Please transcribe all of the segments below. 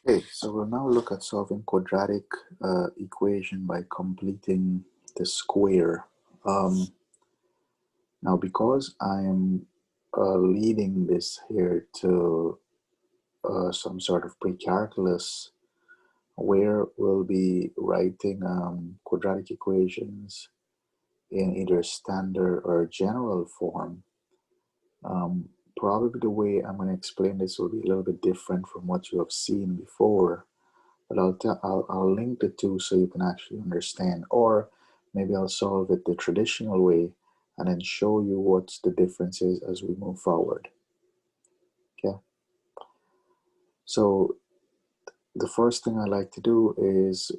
Okay, so we'll now look at solving quadratic equation by completing the square. Now, because I'm leading this here to some sort of pre-calculus, where we'll be writing quadratic equations in either standard or general form, probably the way I'm going to explain this will be a little bit different from what you have seen before. But I'll link the two so you can actually understand, or maybe I'll solve it the traditional way and then show you what the difference is as we move forward. Okay. So the first thing I like to do is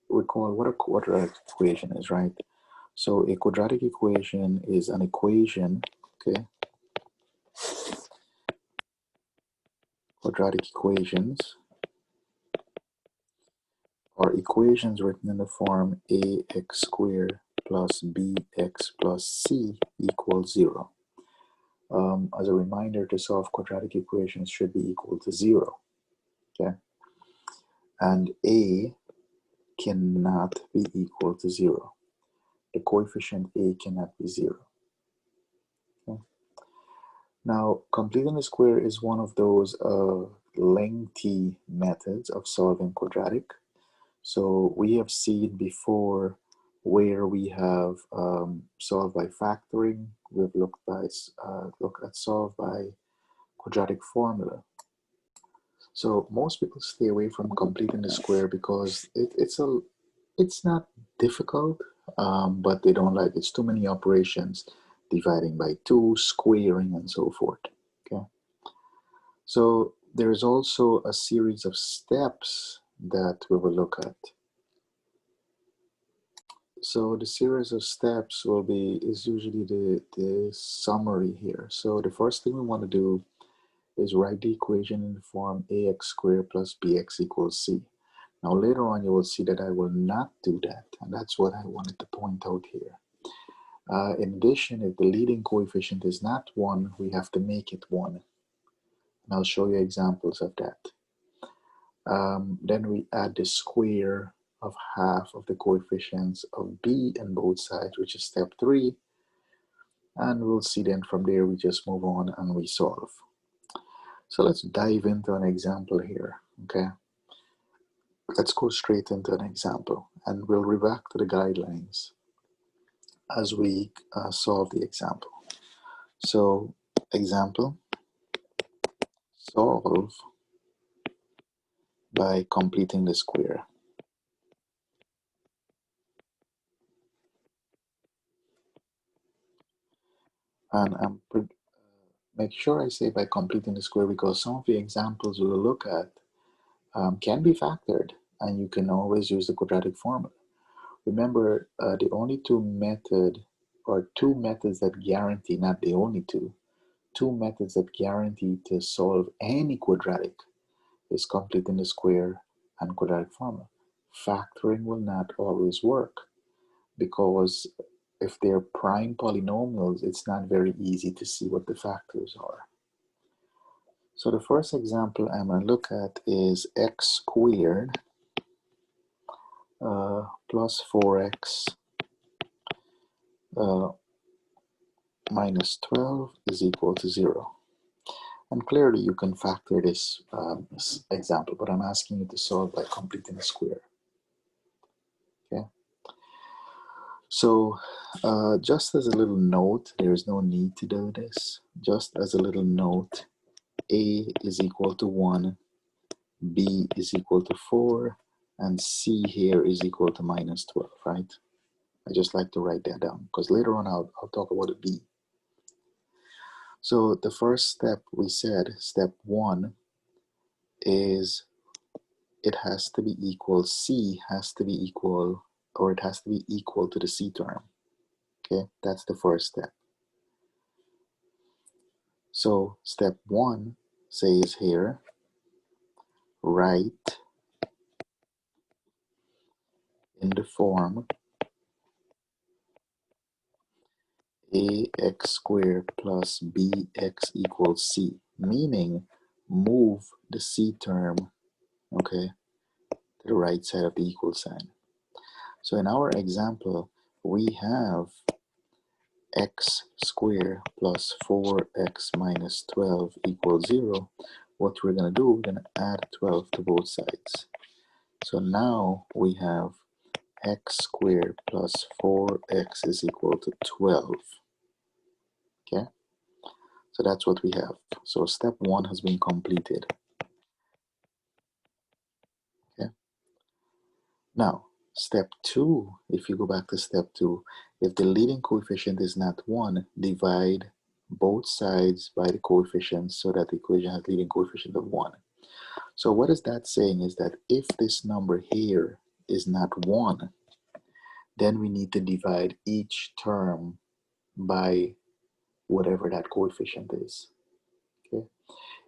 recall what a quadratic equation is, right? So a quadratic equation is an equation, okay? Quadratic equations are equations written in the form ax squared plus bx plus c equals 0. As a reminder, to solve quadratic equations should be equal to 0, okay? And a cannot be equal to 0. The coefficient a cannot be 0. Okay? Now, completing the square is one of those lengthy methods of solving quadratic. So we have seen before where we have solved by factoring. We've looked at solve by quadratic formula. So most people stay away from completing the square because it's not difficult, but they don't like it's too many operations, dividing by 2, squaring, and so forth. Okay. So there is also a series of steps that we will look at. So the series of steps is usually the summary here. So the first thing we want to do is write the equation in the form ax squared plus bx equals c. Now later on you will see that I will not do that, and that's what I wanted to point out here. In addition, if the leading coefficient is not 1, we have to make it 1. And I'll show you examples of that. Then we add the square of half of the coefficients of b on both sides, which is step 3. And we'll see then from there we just move on and we solve. So let's dive into an example here, okay? Let's go straight into an example and we'll be back to the guidelines as we solve the example. So, example, solve by completing the square. And make sure I say by completing the square because some of the examples we'll look at can be factored and you can always use the quadratic formula. Remember, the only two methods that guarantee, not the only two methods that guarantee to solve any quadratic is completing the square and quadratic formula. Factoring will not always work because if they're prime polynomials, it's not very easy to see what the factors are. So the first example I'm going to look at is x squared plus 4x minus 12 is equal to 0. And clearly you can factor this example, but I'm asking you to solve by completing the square. Okay. So just as a little note, there is no need to do this. Just as a little note, a is equal to 1, b is equal to 4, and c here is equal to minus 12, right? I just like to write that down because later on I'll talk about a b. So the first step we said, step 1, is it has to be equal, c has to be equal, or it has to be equal to the c term. Okay, that's the first step. So step 1 says here, write in the form ax squared plus bx equals c, meaning move the c term okay, to the right side of the equal sign. So in our example, we have x squared plus 4x minus 12 equals 0. What we're going to do, we're going to add 12 to both sides. So now we have x squared plus 4x is equal to 12. Okay, so that's what we have. So step 1 has been completed. Okay, now step 2, if you go back to step 2, if the leading coefficient is not 1, divide both sides by the coefficient so that the equation has leading coefficient of 1. So what is that saying is that if this number here is not 1, then we need to divide each term by whatever that coefficient is. Okay.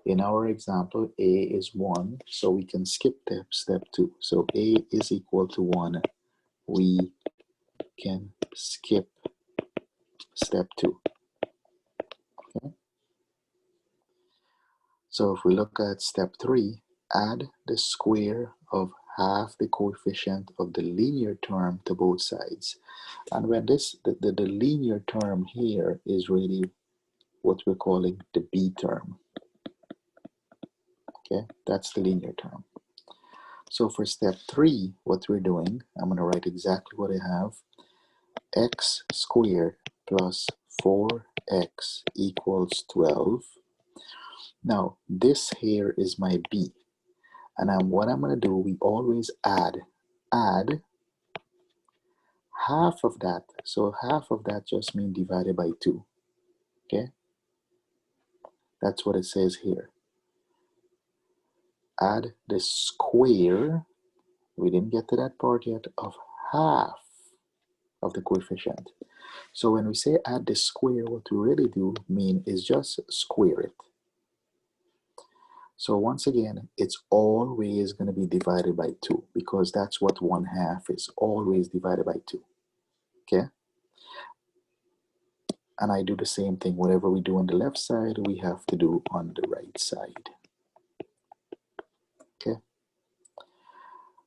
In our example, a is 1, so we can skip step 2. So a is equal to 1. We can skip step 2. Okay. So if we look at step 3, add the square of half the coefficient of the linear term to both sides. And when the linear term here is really what we're calling the b term. Okay, that's the linear term. So for step 3, what we're doing, I'm going to write exactly what I have. X squared plus 4x equals 12. Now, this here is my b. And what I'm going to do, we always add half of that. So half of that just means divided by 2. Okay? That's what it says here. Add the square, we didn't get to that part yet, of half of the coefficient. So when we say add the square, what we really do mean is just square it. So once again, it's always going to be divided by 2 because that's what 1/2 is, always divided by 2. Okay? And I do the same thing. Whatever we do on the left side, we have to do on the right side. Okay?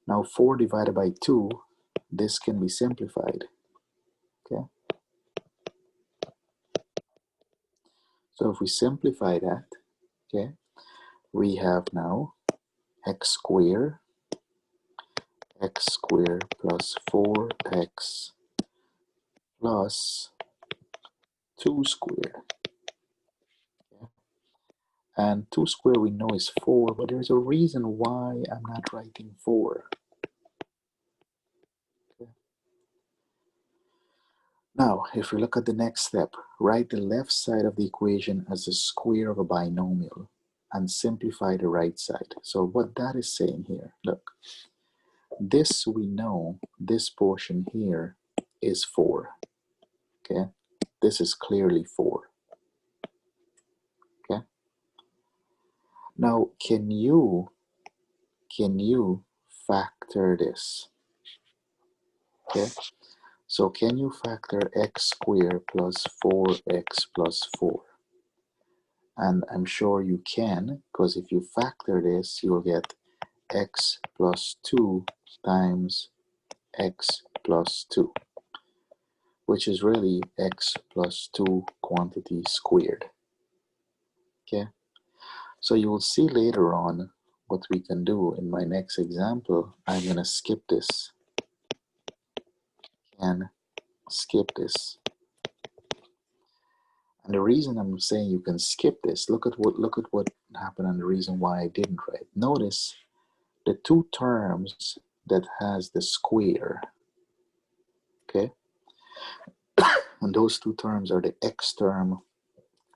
Now 4 divided by 2, this can be simplified. Okay? So if we simplify that, okay, we have now x squared plus 4x plus 2 squared. Okay? And 2 squared we know is 4, but there's a reason why I'm not writing 4. Okay? Now, if we look at the next step, write the left side of the equation as the square of a binomial and simplify the right side. So what that is saying here, look, this we know, this portion here is 4. Okay, this is clearly 4. Okay, now can you factor this? Okay, so can you factor x squared plus 4x plus 4? And I'm sure you can, because if you factor this, you'll get x plus 2 times x plus 2, which is really x plus 2 quantity squared. Okay, so you will see later on what we can do. In my next example, I'm going to skip this and skip this. And the reason I'm saying you can skip this, look at what happened and the reason why I didn't write. Notice the two terms that has the square, okay? And those two terms are the x term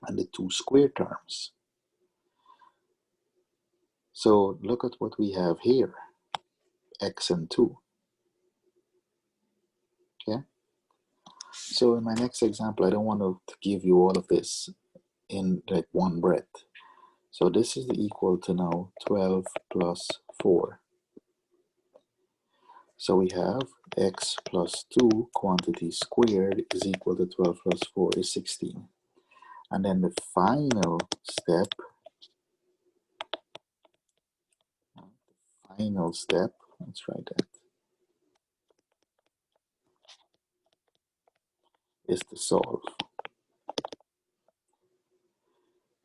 and the 2 square terms. So look at what we have here, x and 2, okay? So in my next example, I don't want to give you all of this in like one breath. So this is equal to now 12 plus 4. So we have x plus 2 quantity squared is equal to 12 plus 4 is 16. And then the final final step, let's write that, is to solve.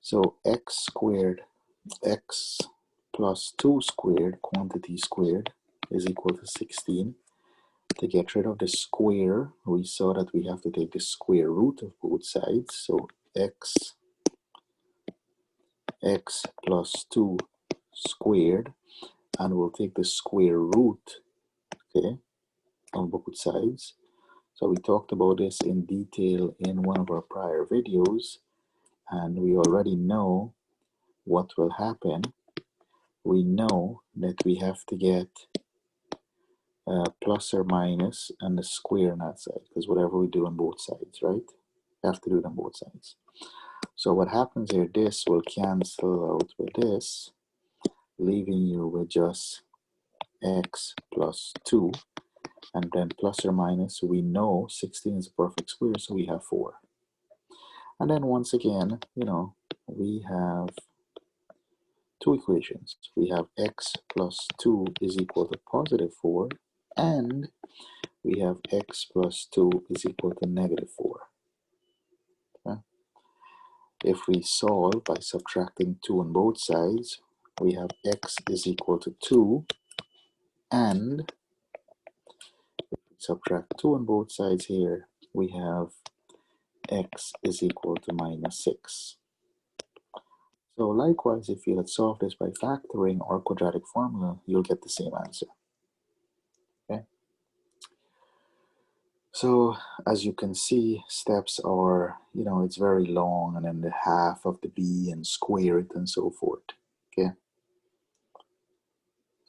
So x squared, x plus 2 squared, quantity squared, is equal to 16. To get rid of the square, we saw that we have to take the square root of both sides. So x plus 2 squared, and we'll take the square root, okay, on both sides. So we talked about this in detail in one of our prior videos, and we already know what will happen. We know that we have to get plus or minus and the square on that side, because whatever we do on both sides, right? We have to do it on both sides. So what happens here, this will cancel out with this, leaving you with just x plus 2, and then plus or minus, we know 16 is a perfect square, so we have 4. And then once again, you know, we have two equations. We have x plus 2 is equal to positive 4, and we have x plus 2 is equal to negative 4. Okay? If we solve by subtracting 2 on both sides, we have x is equal to 2, and if we subtract 2 on both sides here, we have x is equal to minus 6. So likewise, if you had solved this by factoring or quadratic formula, you'll get the same answer. Okay? So as you can see, steps are, you know, it's very long, and then the half of the b and square it and so forth. Okay?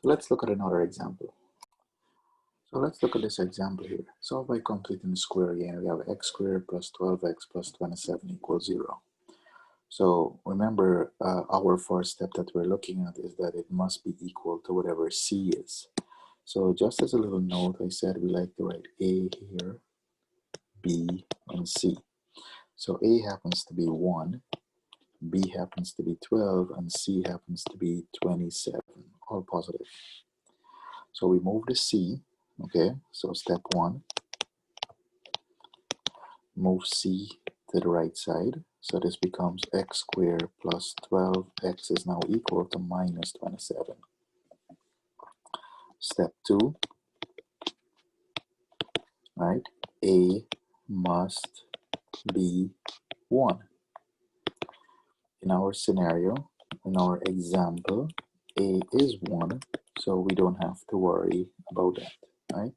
So let's look at another example. So let's look at this example here. Solve by completing the square again. We have x squared plus 12x plus 27 equals 0. So remember, our first step that we're looking at is that it must be equal to whatever c is. So just as a little note, I said we like to write a here, b, and c. So a happens to be 1, b happens to be 12, and c happens to be 27, all positive. So we move the c, okay? So step 1, move c to the right side. So this becomes x squared plus 12x is now equal to minus 27. Step 2, right? A must be 1. In our scenario, in our example, A is 1, so we don't have to worry about that, right?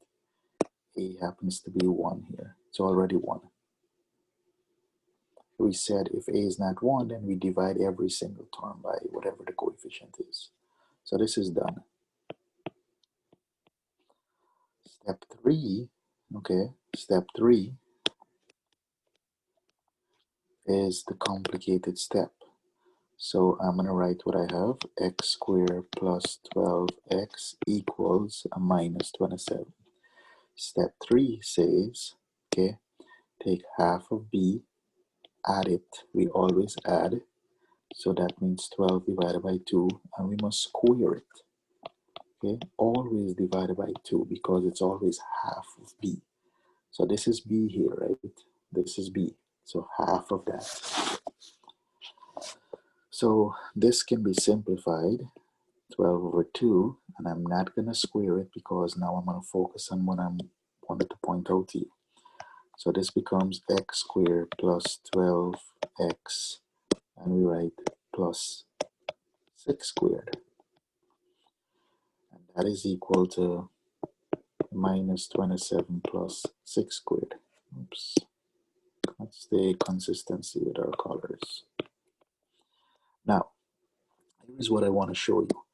A happens to be 1 here. It's already 1. We said if A is not 1, then we divide every single term by whatever the coefficient is. So this is done. Step 3, okay, step 3 is the complicated step. So I'm going to write what I have, x squared plus 12x equals a minus 27. Step 3 says, okay, take half of b, add it. We always add. So that means 12 divided by 2, and we must square it. Okay, always divided by 2 because it's always half of b. So this is b here, right? This is b. So half of that. So this can be simplified, 12 over 2, and I'm not going to square it because now I'm going to focus on what I wanted to point out to you. So this becomes x squared plus 12x, and we write plus 6 squared. And that is equal to minus 27 plus 6 squared. Oops. Let's stay consistency with our colors. Now, here's what I want to show you.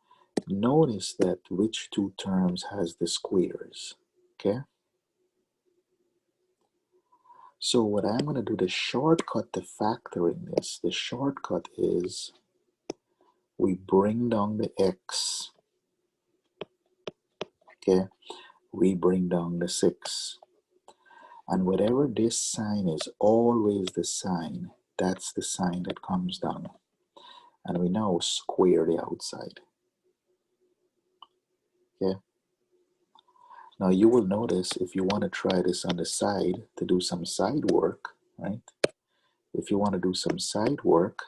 Notice that which two terms has the squares, okay? So what I'm going to do, the shortcut to factoring this, the shortcut is we bring down the x, okay? We bring down the 6. And whatever this sign is, always the sign, that's the sign that comes down. And we now square the outside. Okay. Now you will notice if you want to try this on the side to do some side work, right? If you want to do some side work,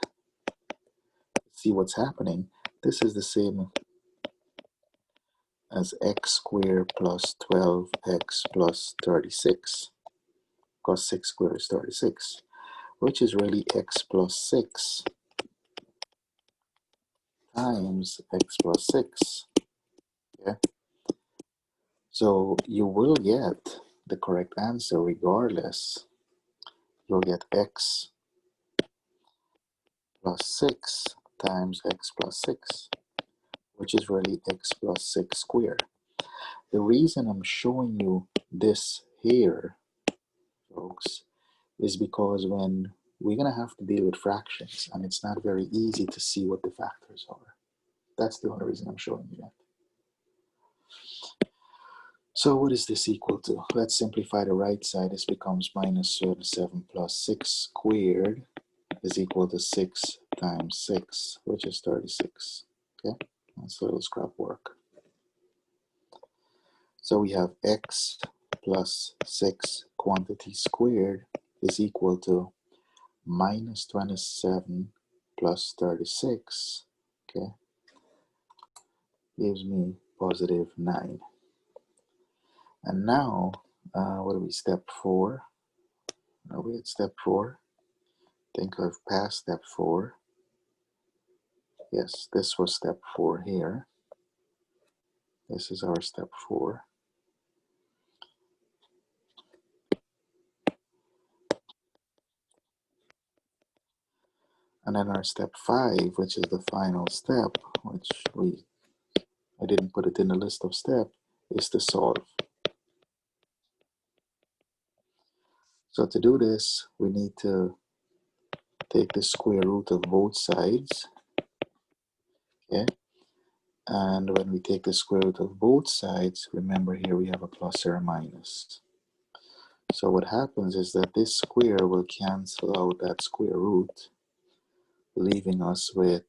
see what's happening. This is the same as x squared plus 12x plus 36, because 6 squared is 36, which is really x plus 6 times x plus 6. Yeah. So you will get the correct answer regardless. You'll get x plus 6 times x plus 6, which is really x plus 6 squared. The reason I'm showing you this here, folks, is because when we're going to have to deal with fractions, and it's not very easy to see what the factors are. That's the only reason I'm showing you that. So what is this equal to? Let's simplify the right side. This becomes minus 37 plus 6 squared is equal to 6 times 6, which is 36. Okay, that's a little scrap work. So we have x plus 6 quantity squared is equal to minus 27 plus 36, okay, gives me positive 9. And now, what are we, step 4? Are we at step 4? I think I've passed step 4. Yes, this was step 4 here. This is our step 4. And then our step 5, which is the final step, which I didn't put it in the list of steps, is to solve. So to do this, we need to take the square root of both sides. Okay, and when we take the square root of both sides, remember here we have a plus or a minus. So what happens is that this square will cancel out that square root, leaving us with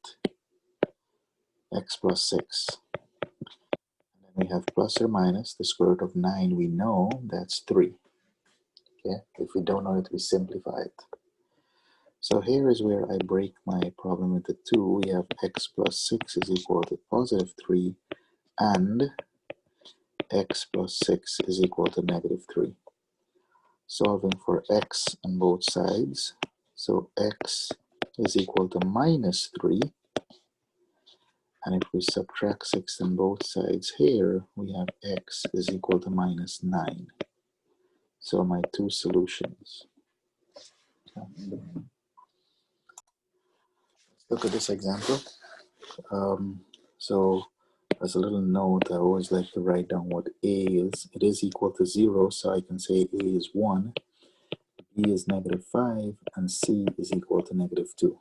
x plus 6. And then we have plus or minus the square root of 9. We know that's 3. Okay, if we don't know it, we simplify it. So here is where I break my problem into 2. We have x plus 6 is equal to positive 3, and x plus 6 is equal to negative 3. Solving for x on both sides. So x is equal to minus 3. And if we subtract 6 on both sides here, we have x is equal to minus 9. So my two solutions. Look at this example. So as a little note, I always like to write down what a is. It is equal to 0, so I can say a is 1, b is negative 5, and c is equal to negative 2.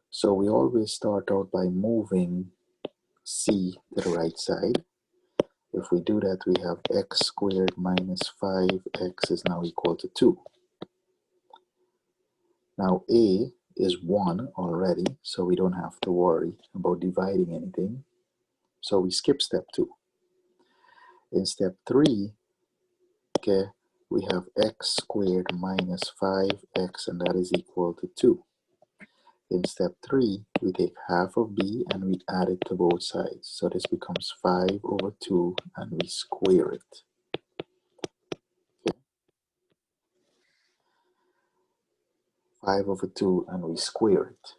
So we always start out by moving c to the right side. If we do that, we have x squared minus 5x is now equal to 2. Now a is 1 already, so we don't have to worry about dividing anything. So we skip step 2. In step 3, okay, we have x squared minus 5x, and that is equal to 2. In step 3, we take half of b and we add it to both sides. So this becomes 5 over 2, and we square it. Okay. 5 over 2, and we square it.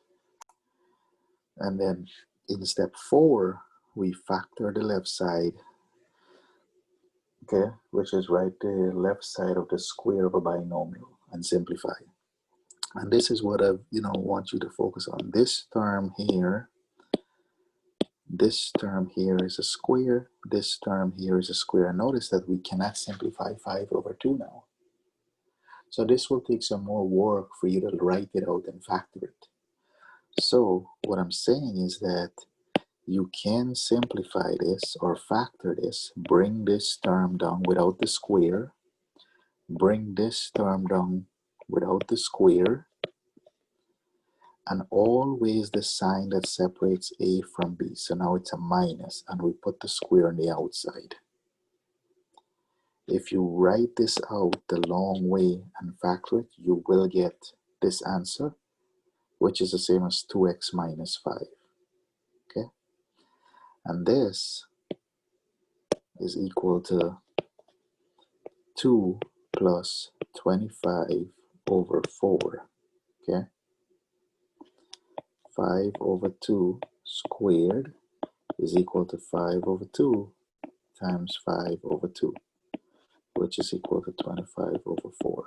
And then in step 4, we factor the left side, okay, which is right the left side of the square of a binomial, and simplify. And this is what I want you to focus on. This term here is a square. This term here is a square. Notice that we cannot simplify 5 over 2 now. So this will take some more work for you to write it out and factor it. So what I'm saying is that you can simplify this or factor this, bring this term down without the square, bring this term down without the square, and always the sign that separates A from B. So now it's a minus, and we put the square on the outside. If you write this out the long way and factor it, you will get this answer, which is the same as 2x minus 5. Okay? And this is equal to 2 plus 25 over 4. Okay? 5 over 2 squared is equal to 5 over 2 times 5 over 2, which is equal to 25 over 4.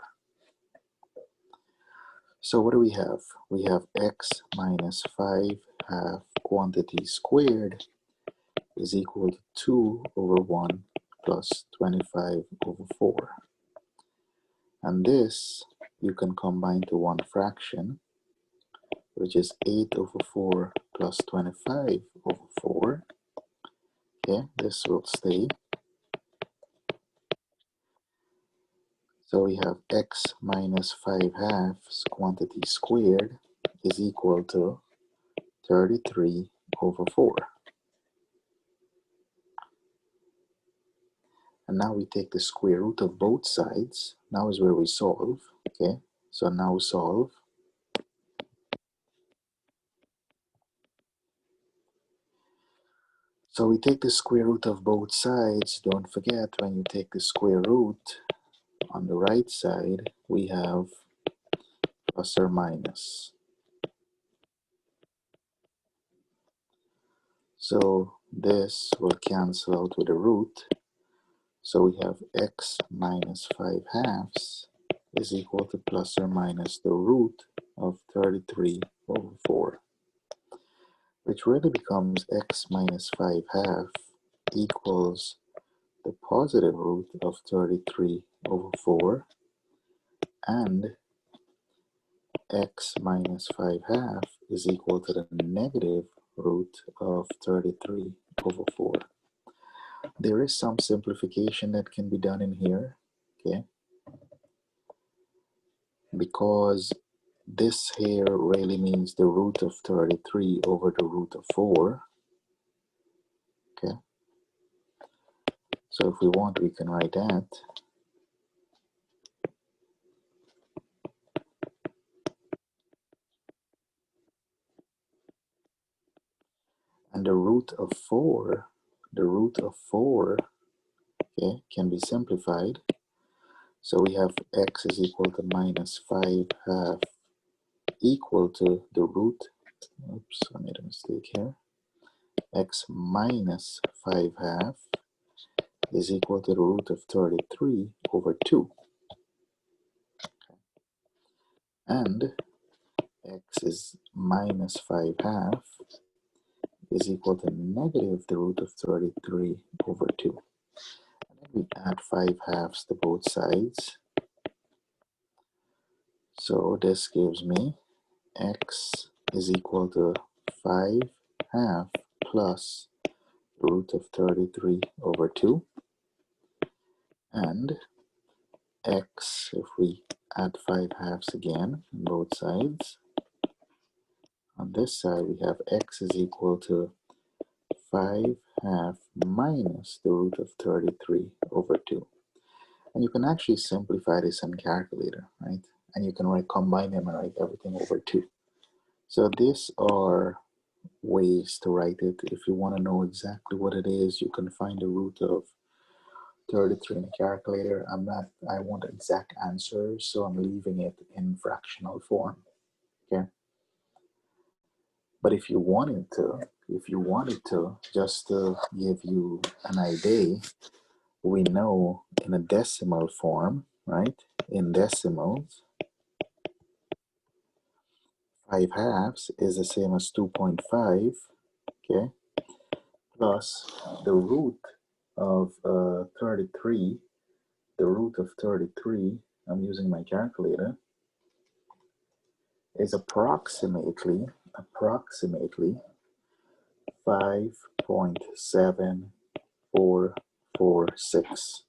So what do we have? We have x minus 5 half quantity squared is equal to 2 over 1 plus 25 over 4. And this you can combine to one fraction, which is 8 over 4 plus 25 over 4. Okay, this will stay. So we have x minus 5 halves quantity squared is equal to 33 over 4. And now we take the square root of both sides. Now is where we solve. Okay, so now solve. So we take the square root of both sides. Don't forget, when you take the square root on the right side, we have plus or minus. So this will cancel out with a root. So we have x minus 5 halves is equal to plus or minus the root of 33 over 4, which really becomes x minus 5 half equals the positive root of 33 over 4, and x minus 5 half is equal to the negative root of 33 over 4. There is some simplification that can be done in here, okay? Because this here really means the root of 33 over the root of 4, okay? So if we want, we can write that. And the root of 4, okay, can be simplified. So we have x is equal to minus 5 half equal to the root, oops, I made a mistake here, x minus 5 half is equal to the root of 33 over 2. And x is minus 5 half is equal to negative the root of 33 over 2. And then we add 5 halves to both sides. So this gives me x is equal to 5 half plus the root of 33 over 2. And x, if we add 5 halves again on both sides, on this side we have x is equal to 5 half minus the root of 33 over 2. And you can actually simplify this in calculator, right? And you can combine them and write everything over 2. So these are ways to write it. If you want to know exactly what it is, you can find the root of 33 in a calculator. I want exact answers, so I'm leaving it in fractional form, okay? But if you wanted to, just to give you an idea, we know in a decimal form, right? In decimals, 5 halves is the same as 2.5, okay? Plus the root of 33, the root of 33, I'm using my calculator, is approximately 5.7446.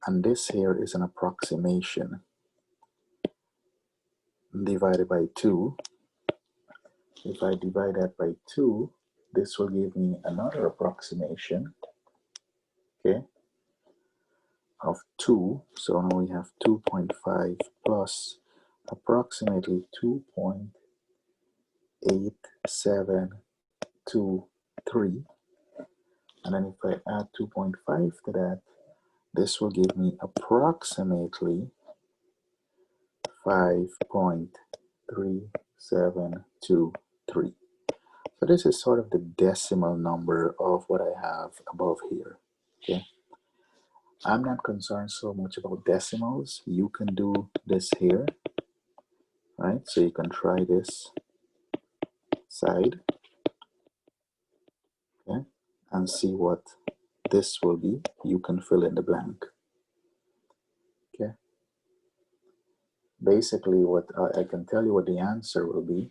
And this here is an approximation divided by 2. If I divide that by 2, this will give me another approximation, okay, of 2. So now we have 2.5 plus approximately 2.8723. And then if I add 2.5 to that, this will give me approximately 5.3723. So this is sort of the decimal number of what I have above here, okay? I'm not concerned so much about decimals. You can do this here, right? So you can try this side, okay, and see what this will be. You can fill in the blank, okay? Basically, what I can tell you what the answer will be.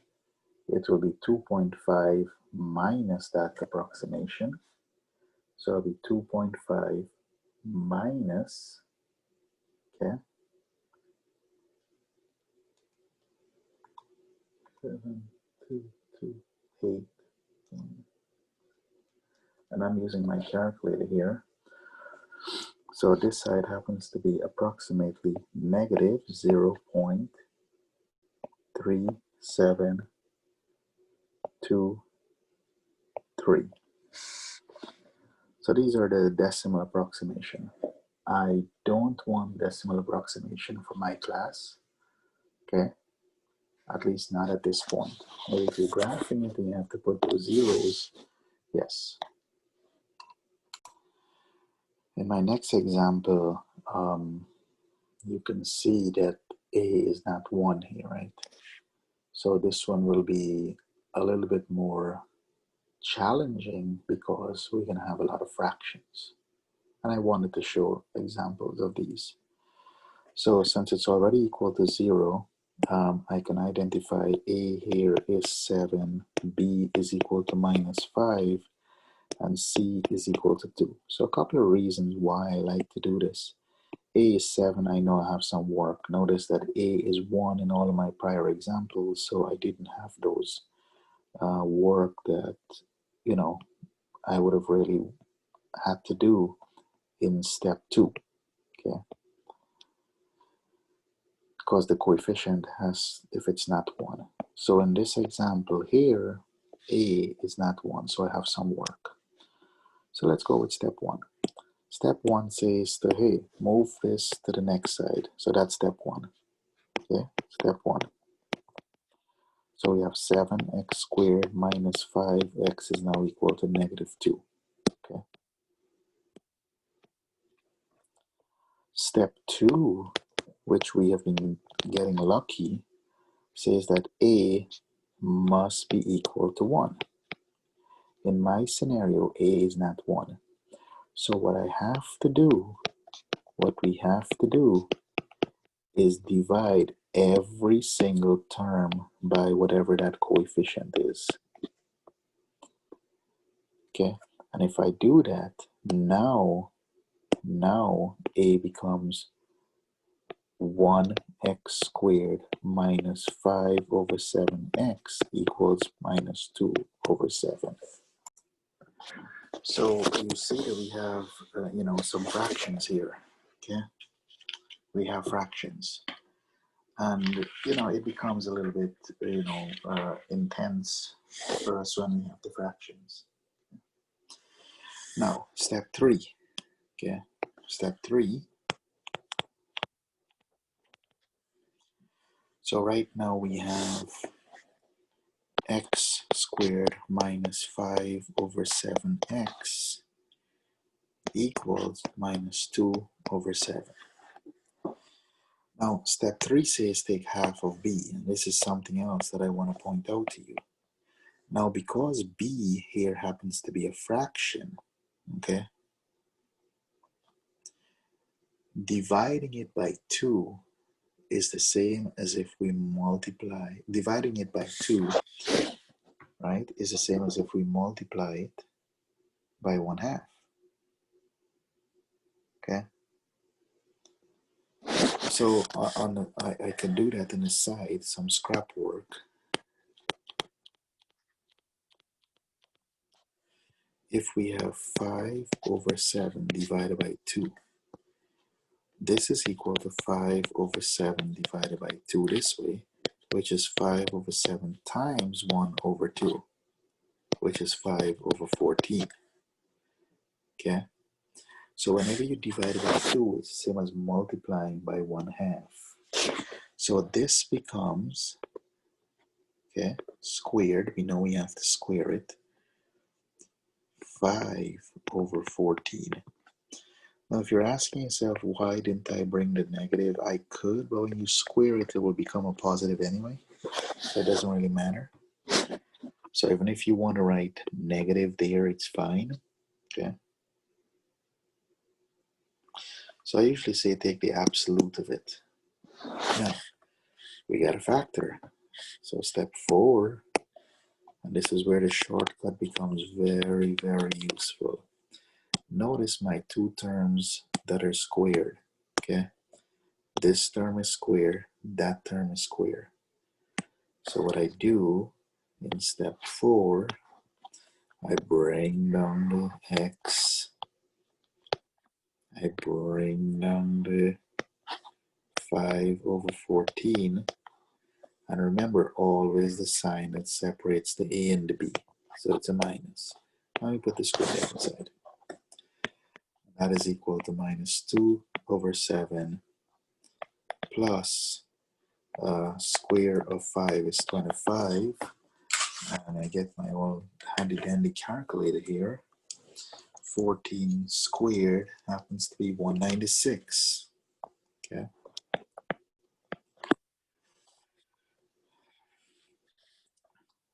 It will be 2.5 minus that approximation. So it'll be 2.5 minus, okay, 7, 2, 2, 8, and I'm using my calculator here. So this side happens to be approximately negative 0.3723. So these are the decimal approximation. I don't want decimal approximation for my class, okay? At least not at this point. Or if you're graphing it and you have to put those zeros, yes. In my next example, you can see that A is not 1 here, right? So this one will be a little bit more challenging because we're going to have a lot of fractions. And I wanted to show examples of these. So since it's already equal to 0, I can identify A here is 7, B is equal to minus 5, and C is equal to 2. So a couple of reasons why I like to do this. A is 7, I know I have some work. Notice that A is 1 in all of my prior examples, so I didn't have those work that, you know, I would have really had to do in step 2, okay? Because the coefficient has, if it's not 1. So in this example here, A is not 1, so I have some work. So let's go with step 1. Step 1 says to, hey, move this to the next side. So that's step 1. Okay, step 1. So we have 7x squared minus 5x is now equal to negative 2. Okay. Step 2, which we have been getting lucky, says that A must be equal to 1. In my scenario, A is not 1. So what we have to do is divide every single term by whatever that coefficient is. Okay, and if I do that, now A becomes 1x squared minus 5 over 7x equals minus 2 over 7. So you see that we have, some fractions here, okay? We have fractions. And, it becomes a little bit, intense for us when we have the fractions. Now, step 3, okay? Step 3. So right now we have x squared minus 5 over 7x equals minus 2 over 7. Now, step 3 says take half of b, and this is something else that I want to point out to you. Now, because b here happens to be a fraction, okay, dividing it by 2 is the same as if we multiply, dividing it by 2, right, is the same as if we multiply it by 1/2, okay? So I can do that on the side, some scrap work. if we have 5 over 7 divided by 2, this is equal to 5 over 7 divided by 2 this way, which is 5 over 7 times 1 over 2, which is 5 over 14. Okay? So whenever you divide by 2, it's the same as multiplying by 1/2. So this becomes, okay, squared. We know we have to square it. 5 over 14. Now, if you're asking yourself, why didn't I bring the negative? I could, but when you square it, it will become a positive anyway. So it doesn't really matter. So even if you want to write negative there, it's fine. Okay. So I usually say take the absolute of it. Now, we got a factor. So step 4, and this is where the shortcut becomes very, very useful. Notice my two terms that are squared. Okay. This term is square, that term is square. So what I do in step 4, I bring down the x, I bring down the 5 over 14, and remember always the sign that separates the a and the b, so it's a minus. Now we put the square there inside. That is equal to minus 2 over 7 plus square of 5 is 25, and I get my old handy dandy calculator here. 14 squared happens to be 196. Okay.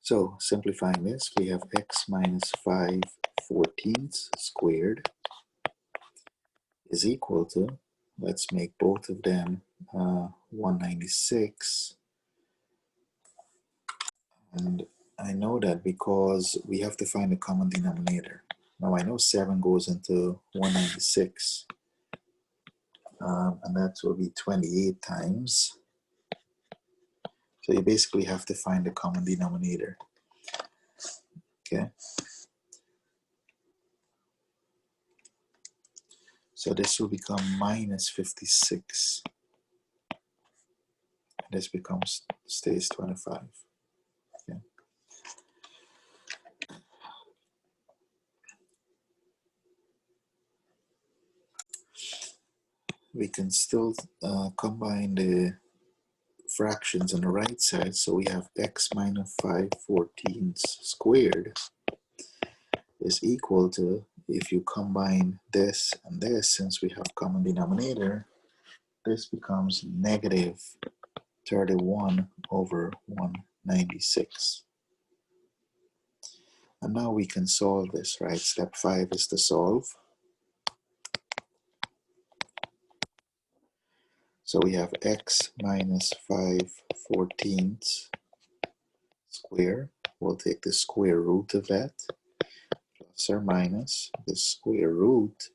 So simplifying this, we have x minus 5 14ths squared is equal to, let's make both of them 196. And I know that because we have to find the common denominator. Now I know 7 goes into 196, and that will be 28 times. So you basically have to find the common denominator. Okay. So this will become minus 56. And this stays 25. Okay. We can still combine the fractions on the right side. So we have x minus 5 14ths squared is equal to, if you combine this and this, since we have common denominator, this becomes negative 31 over 196. And now we can solve this, right? Step 5 is to solve. So we have x minus 5 14ths square. We'll take the square root of that, plus or minus the square root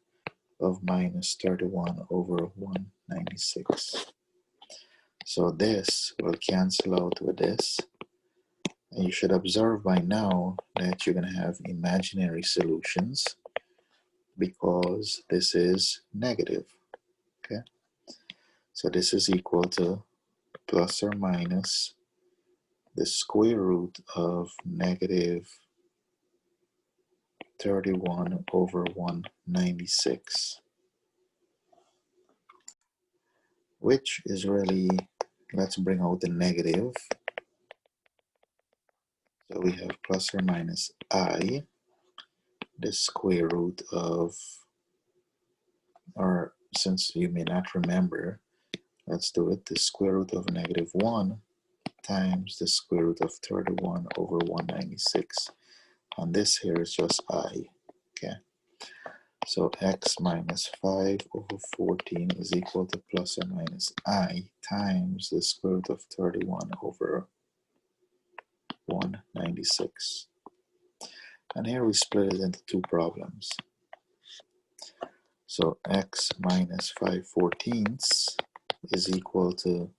of minus 31 over 196. So this will cancel out with this. And you should observe by now that you're going to have imaginary solutions because this is negative. Okay. So this is equal to plus or minus the square root of negative 31 over 196, which is really, let's bring out the negative. So we have plus or minus I, the square root of, or since you may not remember, let's do it, the square root of negative 1 times the square root of 31 over 196. And this here is just I. Okay. So x minus 5 over 14 is equal to plus or minus I times the square root of 31 over 196. And here we split it into two problems. So x minus 5 14ths is equal to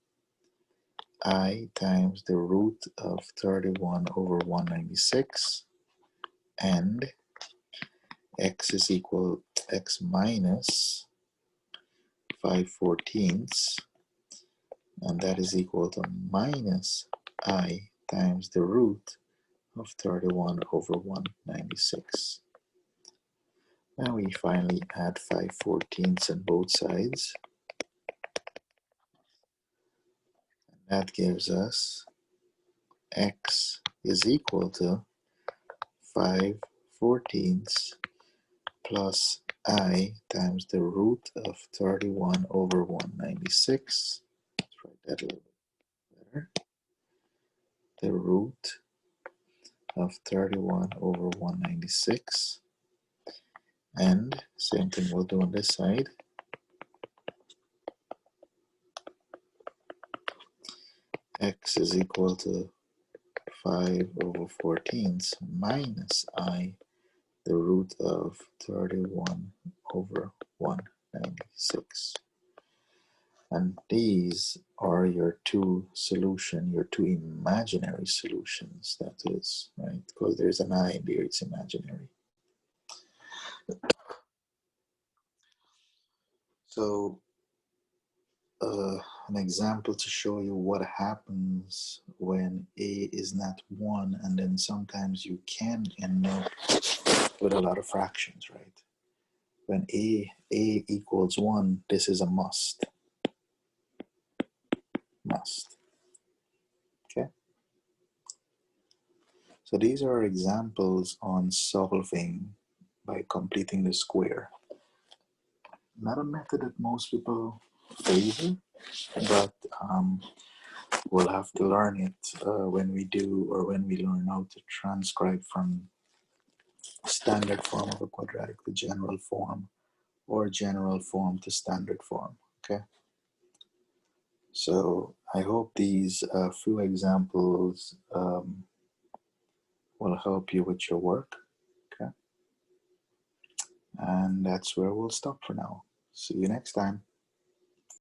I times the root of 31 over 196, and x is equal x minus 5/14, and that is equal to minus I times the root of 31 over 196. And we finally add 5/14 on both sides. That gives us x is equal to 5/14 plus I times the root of 31 over 196. Let's write that a little bit better. The root of 31 over 196. And same thing we'll do on this side. X is equal to 5/14 minus I, the root of 31 over 196. And these are your two solutions, your two imaginary solutions, that is, right? Because there's an I in there, it's imaginary. So an example to show you what happens when A is not 1, and then sometimes you can end up with a lot of fractions, right? When A equals 1, this is a must. Okay? So these are examples on solving by completing the square. Not a method that most people favor, but we'll have to learn it when we do, or when we learn how to transcribe from standard form of a quadratic to general form, or general form to standard form. Okay, so I hope these few examples will help you with your work. Okay, and that's where we'll stop for now. See you next time.